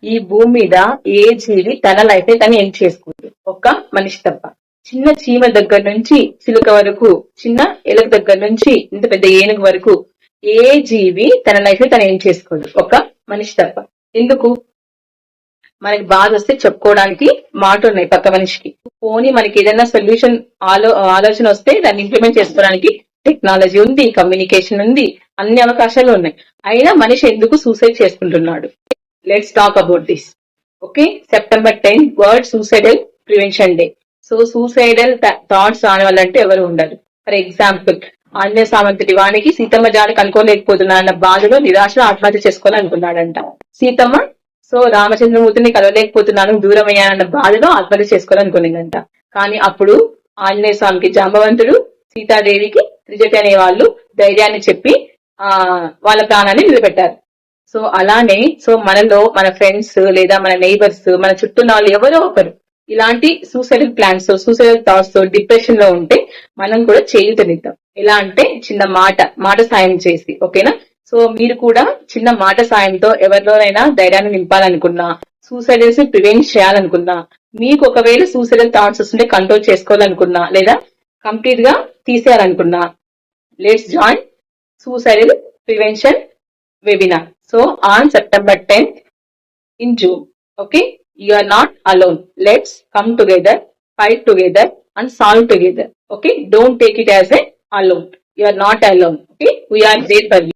ఈ భూమి మీద ఏ జీవి తన లైఫ్ ని తను ఎండ్ చేసుకోదు, ఒక్క మనిషి తప్ప. చిన్న చీమ దగ్గర నుంచి చిలుక వరకు, చిన్న ఎలుక దగ్గర నుంచి ఇంత పెద్ద ఏనుగు వరకు ఏ జీవి తన లైఫ్ ని తను ఎండ్ చేసుకోదు, ఒక్క మనిషి తప్ప. ఎందుకు? మనకి బాధ వస్తే చెప్పుకోవడానికి మాట ఉన్నాయి పక్క మనిషికి. పోనీ మనకి ఏదైనా సొల్యూషన్ ఆలోచన వస్తే దాన్ని ఇంప్లిమెంట్ చేసుకోవడానికి టెక్నాలజీ ఉంది, కమ్యూనికేషన్ ఉంది, అన్ని అవకాశాలు ఉన్నాయి. అయినా మనిషి ఎందుకు సూసైడ్ చేసుకుంటున్నాడు? Let's talk about this. Okay, September 10 world suicidal prevention day. So suicidal thoughts రాని వాళ్ళంటే ఎవరు ఉండరు. ఫర్ ఎగ్జాంపుల్, ఆంజనేయ సామంతుడి వానికి సీతమ్మ జాడకి అనుకోలేకపోతున్నాడన్న బాధలో నిరాశలో ఆత్మహత్య చేసుకోవాలనుకున్నాడంట. సీతమ్మ సో రామచంద్రమూర్తిని కలవలేకపోతున్నాను, దూరం అయ్యానన్న బాధలో ఆత్మహత్య చేసుకోవాలనుకునేదంట. కానీ అప్పుడు ఆంజనేయ స్వామికి జాంబవంతుడు, సీతాదేవికి త్రిజటి అనే వాళ్ళు ధైర్యాన్ని చెప్పి వాళ్ళ ప్రాణాన్ని నిలబెట్టారు. సో అలానే మనలో మన ఫ్రెండ్స్ లేదా మన నైబర్స్, మన చుట్టూ వాళ్ళు ఎవరో ఒకరు ఇలాంటి సూసైడల్ ప్లాన్స్, సూసైడల్ థాట్స్ తో డిప్రెషన్ లో ఉంటే మనం కూడా చేయూతనిద్దాం. ఎలా అంటే చిన్న మాట సాయం చేసి, ఓకేనా? సో మీరు కూడా చిన్న మాట సాయంతో ఎవరిలోనైనా ధైర్యాన్ని నింపాలనుకున్నా, సూసైడల్స్ ని ప్రివెంట్ చేయాలనుకున్నా, మీకు ఒకవేళ సూసైడల్ థాట్స్ వస్తుంటే కంట్రోల్ చేసుకోవాలనుకున్నా లేదా కంప్లీట్ గా తీసేయాలనుకున్నా, let's join suicidal prevention webinar. So on September 10th in June. Okay, you are not alone. Let's come together, fight together and solve together. Okay, don't take it as a alone. You are not alone. Okay, we are there for you.